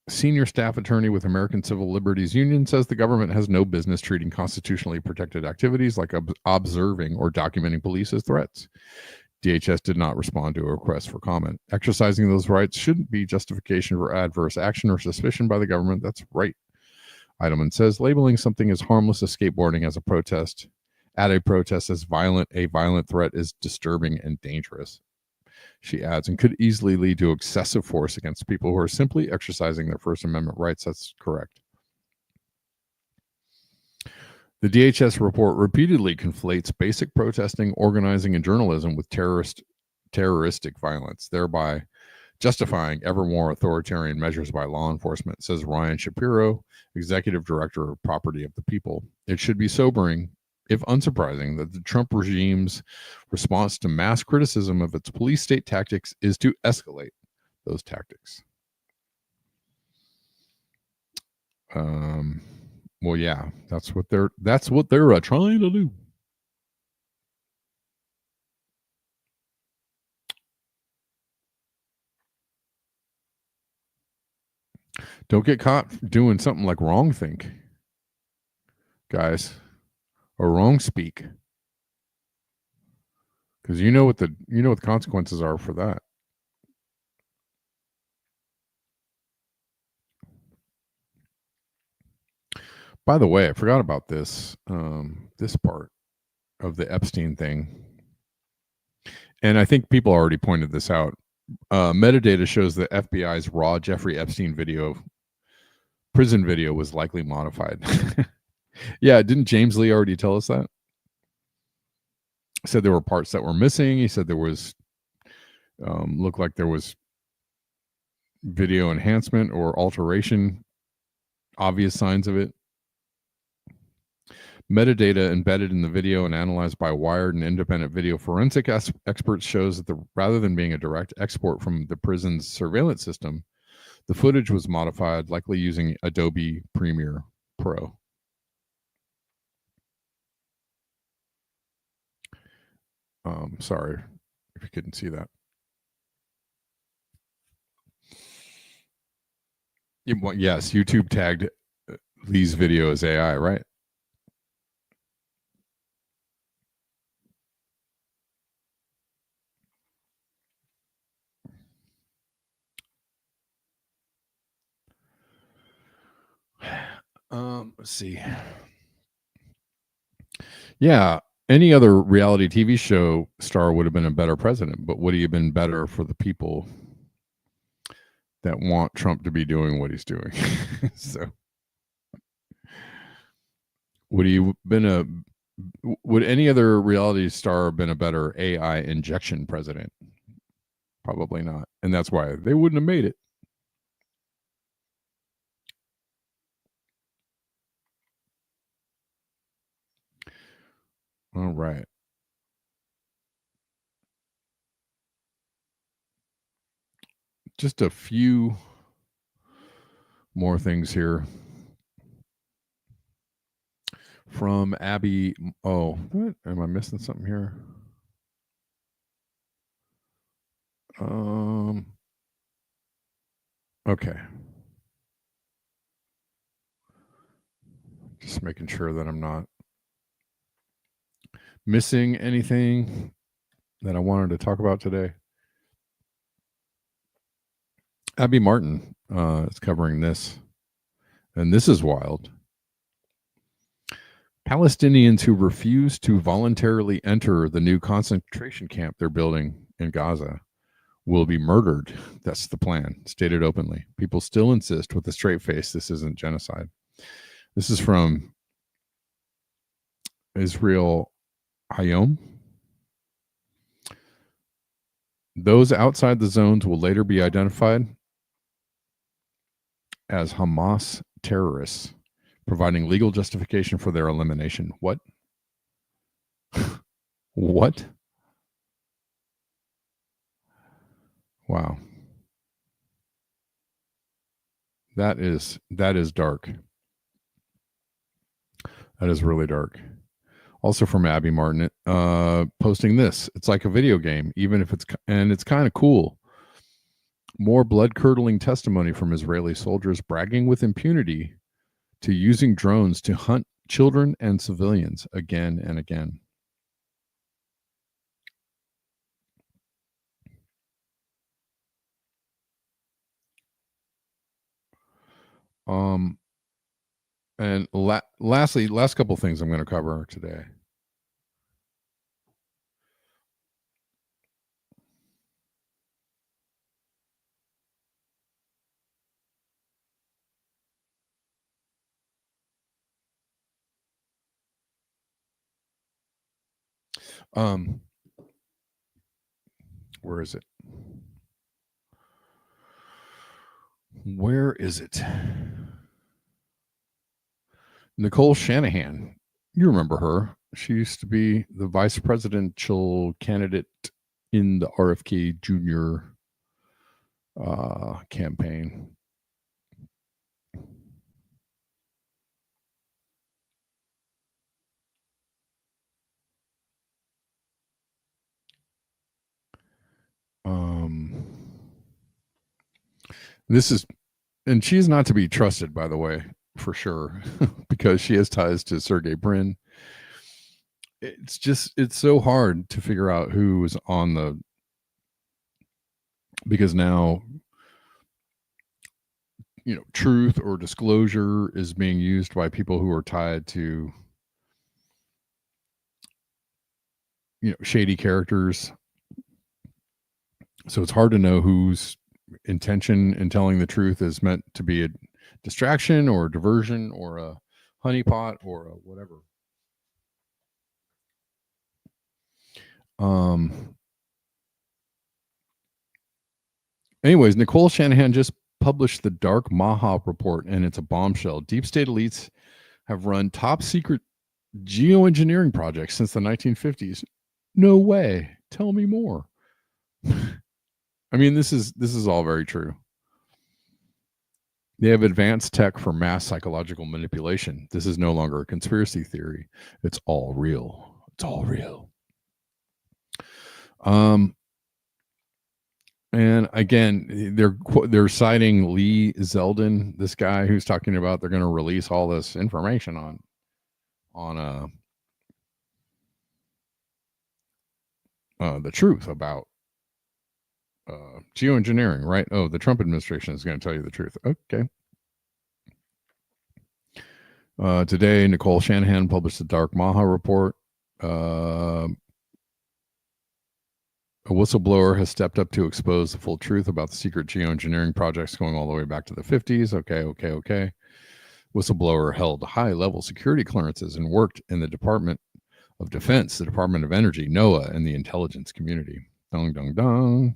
senior staff attorney with American Civil Liberties Union, says the government has no business treating constitutionally protected activities like observing or documenting police as threats. DHS did not respond to a request for comment. Exercising those rights shouldn't be justification for adverse action or suspicion by the government. That's right. Edelman says labeling something as harmless as skateboarding as a protest as a violent threat is disturbing and dangerous. She adds, and could easily lead to excessive force against people who are simply exercising their First Amendment rights. That's correct. The DHS report repeatedly conflates basic protesting, organizing, and journalism with terroristic violence, thereby justifying ever more authoritarian measures by law enforcement, says Ryan Shapiro, executive director of Property of the People. It should be sobering, if unsurprising, that the Trump regime's response to mass criticism of its police state tactics is to escalate those tactics. Well, yeah, that's what they're trying to do. Don't get caught doing something like wrong think, guys, or wrong speak, because you know what the consequences are for that. By the way, I forgot about this this part of the Epstein thing, and I think people already pointed this out. Metadata shows the FBI's raw Jeffrey Epstein prison video was likely modified. Yeah, didn't James Lee already tell us that? Said there were parts that were missing. He said there was looked like there was video enhancement or alteration, obvious signs of it. Metadata embedded in the video and analyzed by Wired and independent video forensic experts shows that rather than being a direct export from the prison's surveillance system, the footage was modified, likely using Adobe Premiere Pro. Sorry if you couldn't see that. Yes, YouTube tagged Lee's video as AI, right? Let's see. Yeah, any other reality TV show star would have been a better president, but would he have been better for the people that want Trump to be doing what he's doing? So, would any other reality star have been a better AI injection president? Probably not, and that's why they wouldn't have made it. All right. Just a few more things here from Abby. Oh, what? Am I missing something here? Okay. Just making sure that I'm not missing anything that I wanted to talk about today. Abby Martin is covering this, and this is wild. Palestinians who refuse to voluntarily enter the new concentration camp they're building in Gaza will be murdered. That's the plan, stated openly. People still insist with a straight face this isn't genocide. This is from Israel Hayom. Those outside the zones will later be identified as Hamas terrorists, providing legal justification for their elimination. What? What? Wow. That is dark. That is really dark. Also from Abby Martin, posting this. It's like a video game, even if it's kind of cool. More blood-curdling testimony from Israeli soldiers bragging with impunity to using drones to hunt children and civilians again and again. And lastly, last couple of things I'm going to cover today. Where is it? Where is it? Nicole Shanahan. You remember her. She used to be the vice presidential candidate in the RFK Jr. Campaign. This is, and she's not to be trusted, by the way, for sure, because she has ties to Sergey Brin. It's so hard to figure out who's on the, because now, truth or disclosure is being used by people who are tied to, shady characters. So it's hard to know whose intention in telling the truth is meant to be a distraction or a diversion or a honeypot or a whatever. Anyways, Nicole Shanahan just published the Dark Maha report, and it's a bombshell. Deep state elites have run top secret geoengineering projects since the 1950s. No way. Tell me more. I mean, this is all very true. They have advanced tech for mass psychological manipulation. This is no longer a conspiracy theory. It's all real. It's all real. And again, they're citing Lee Zeldin, this guy who's talking about they're going to release all this information on the truth about geoengineering, right? Oh, the Trump administration is going to tell you the truth. Okay. Today, Nicole Shanahan published the Dark Maha report. A whistleblower has stepped up to expose the full truth about the secret geoengineering projects going all the way back to the 50s. Okay. Whistleblower held high-level security clearances and worked in the Department of Defense, the Department of Energy, NOAA, and the intelligence community. Dong, dong, dong.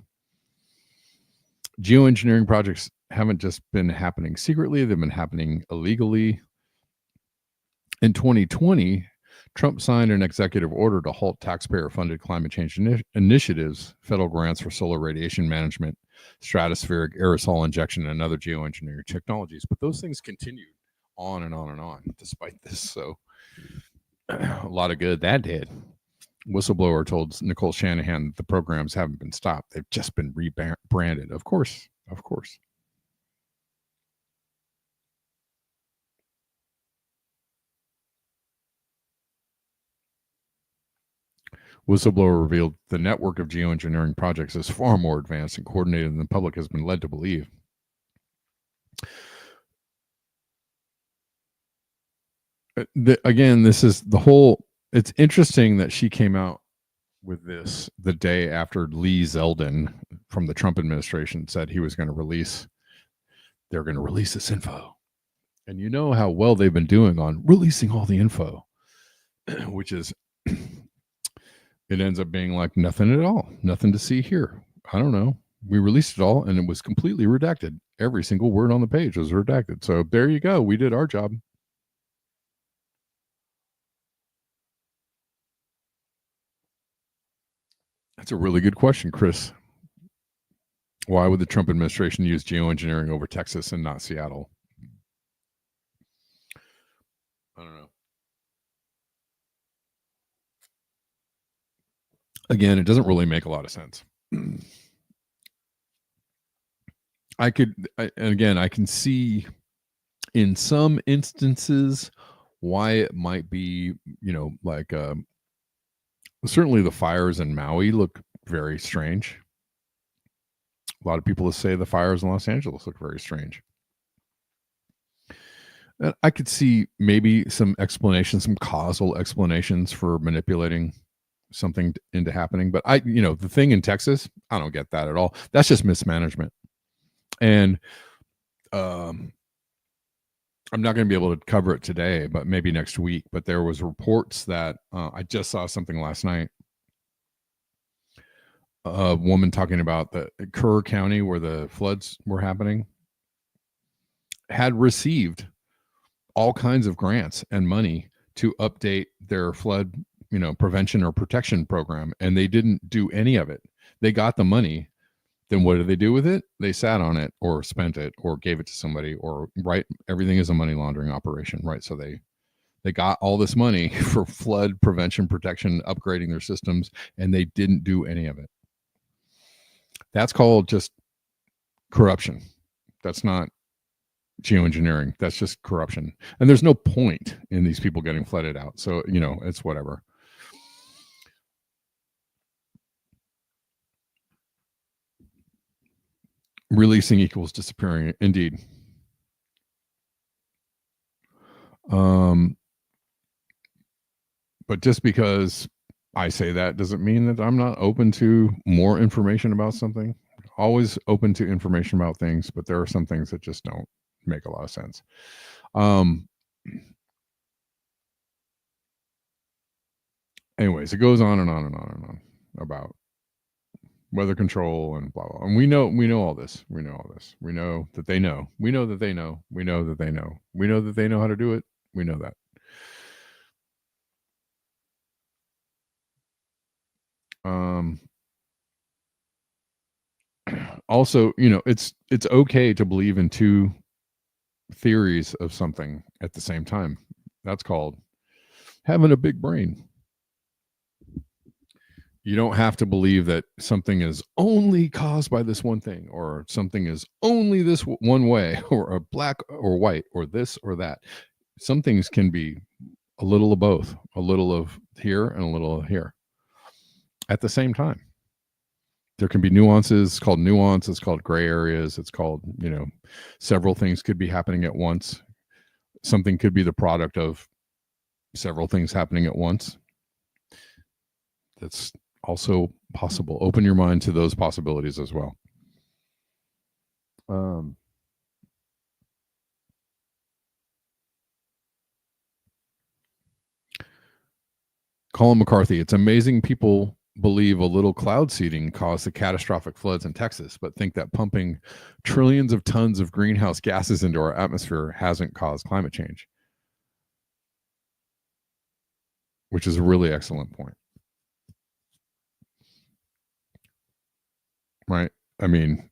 Geoengineering projects haven't just been happening secretly, they've been happening illegally. In 2020, Trump signed an executive order to halt taxpayer-funded climate change initiatives, federal grants for solar radiation management, stratospheric aerosol injection, and other geoengineering technologies. But those things continued on and on and on, despite this. So a lot of good that did. Whistleblower told Nicole Shanahan that the programs haven't been stopped. They've just been rebranded. Of course. Whistleblower revealed the network of geoengineering projects is far more advanced and coordinated than the public has been led to believe. Again, this is the whole. It's interesting that she came out with this the day after Lee Zeldin from the Trump administration said he was going to release. They're going to release this info, and you know how well they've been doing on releasing all the info, which is. It ends up being like nothing at all, nothing to see here. I don't know. We released it all and it was completely redacted. Every single word on the page was redacted. So there you go. We did our job. That's a really good question, Chris. Why would the Trump administration use geoengineering over Texas and not Seattle? I don't know. Again, it doesn't really make a lot of sense. I can see in some instances why it might be, like certainly the fires in Maui look very strange. A lot of people say the fires in Los Angeles look very strange. And I could see maybe some explanations, some causal explanations for manipulating something into happening. But the thing in Texas, I don't get that at all. That's just mismanagement. And I'm not going to be able to cover it today, but maybe next week. But there was reports that I just saw something last night. A woman talking about the Kerr County where the floods were happening had received all kinds of grants and money to update their flood, prevention or protection program. And they didn't do any of it. They got the money. Then what did they do with it? They sat on it or spent it or gave it to somebody or everything is a money laundering operation, right? So they got all this money for flood prevention, protection, upgrading their systems, and they didn't do any of it. That's called just corruption. That's not geoengineering. That's just corruption. And there's no point in these people getting flooded out. So, it's whatever. Releasing equals disappearing. Indeed. But just because I say that doesn't mean that I'm not open to more information about something. Always open to information about things, but there are some things that just don't make a lot of sense. Anyways, it goes on and on and on and on about weather control and blah, blah. And we know all this. We know all this. We know that they know. We know that they know. We know that they know. We know that they know how to do it. We know that. Also, it's okay to believe in two theories of something at the same time. That's called having a big brain. You don't have to believe that something is only caused by this one thing, or something is only this one way, or a black or white, or this or that. Some things can be a little of both, a little of here and a little of here at the same time. There can be nuances. It's called nuance. It's called gray areas. It's called, several things could be happening at once. Something could be the product of several things happening at once. That's also possible. Open your mind to those possibilities as well. Colin McCarthy, it's amazing people believe a little cloud seeding caused the catastrophic floods in Texas, but think that pumping trillions of tons of greenhouse gases into our atmosphere hasn't caused climate change. Which is a really excellent point. Right? I mean,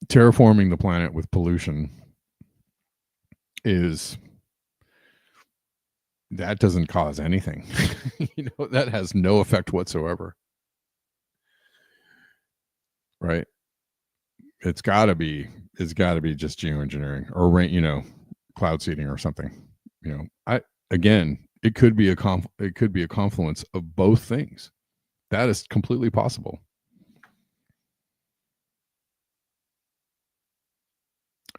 terraforming the planet with pollution that doesn't cause anything. That has no effect whatsoever. Right? It's gotta be just geoengineering or cloud seeding or something. It could be a confluence of both things. That is completely possible.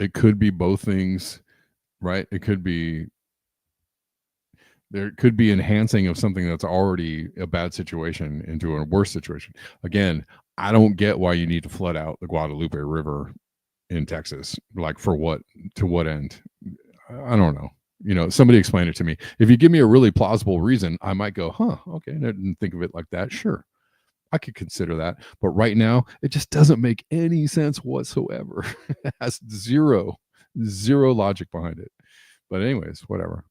It could be both things, right? There could be enhancing of something that's already a bad situation into a worse situation. Again, I don't get why you need to flood out the Guadalupe River in Texas. Like for what? To what end? I don't know. Somebody explain it to me. If you give me a really plausible reason, I might go, okay, I didn't think of it like that. Sure, I could consider that. But right now, it just doesn't make any sense whatsoever. It has zero logic behind it. But anyways, whatever.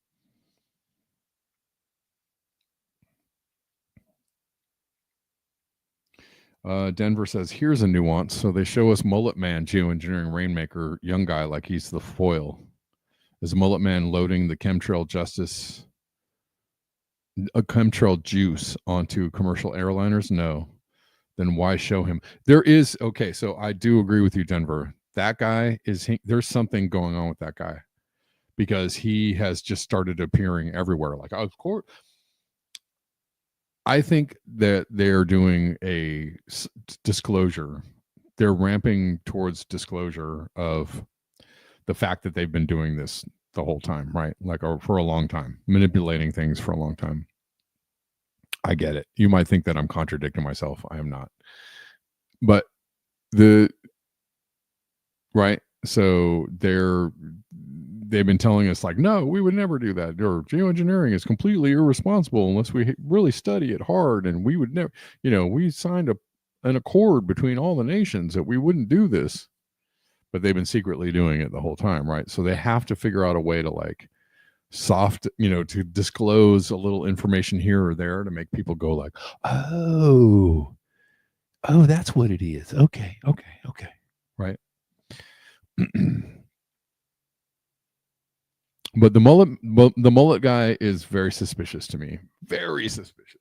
Denver says, here's a nuance. So they show us Mullet Man, geoengineering rainmaker, young guy, like he's the foil. Is Mullet Man loading the chemtrail justice a chemtrail juice onto commercial airliners? No. Then why show him? There is, okay, so I do agree with you, Denver. That guy there's something going on with that guy because he has just started appearing everywhere. Like, of course, I think that they're doing a disclosure. They're ramping towards disclosure of the fact that they've been doing this the whole time, right? Like, or for a long time, manipulating things for a long time. I get it. You might think that I'm contradicting myself. I am not. But right. So they've been telling us like, no, we would never do that. Or geoengineering is completely irresponsible unless we really study it hard. And we would never, we signed an accord between all the nations that we wouldn't do this. But they've been secretly doing it the whole time, right? So they have to figure out a way to like to disclose a little information here or there to make people go like, oh, that's what it is. Okay. Right. But the mullet guy is very suspicious to me. Very suspicious.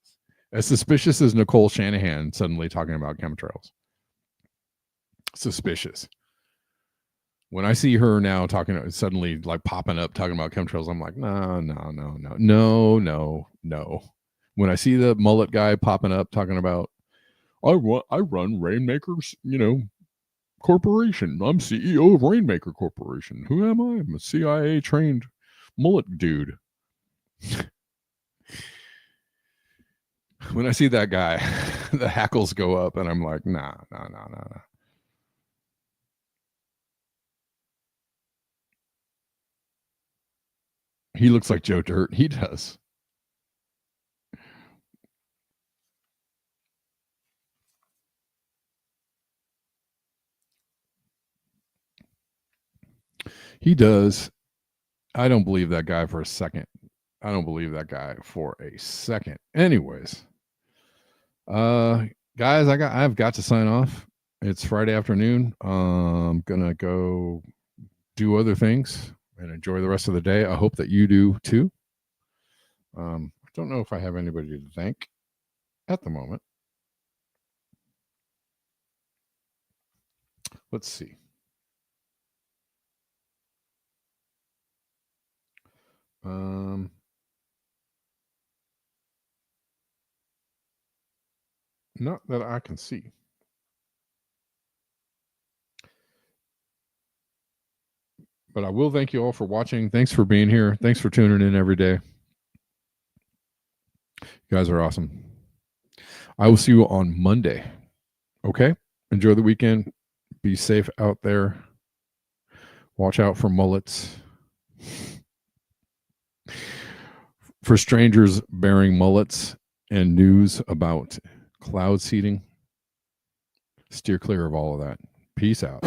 As suspicious as Nicole Shanahan suddenly talking about chemtrails. Suspicious. When I see her now suddenly like popping up talking about chemtrails, I'm like, no. When I see the mullet guy popping up talking about, I run Rainmaker's, corporation. I'm CEO of Rainmaker Corporation. Who am I? I'm a CIA trained mullet dude. When I see that guy, the hackles go up, and I'm like, nah. He looks like Joe Dirt. He does. He does. I don't believe that guy for a second. Anyways, guys, I've got to sign off. It's Friday afternoon. I'm gonna go do other things and enjoy the rest of the day. I hope that you do too. I don't know if I have anybody to thank at the moment. Let's see. Not that I can see. But I will thank you all for watching. Thanks for being here. Thanks for tuning in every day. You guys are awesome. I will see you on Monday. Okay? Enjoy the weekend. Be safe out there. Watch out for mullets. For strangers bearing mullets and news about cloud seeding, steer clear of all of that. Peace out.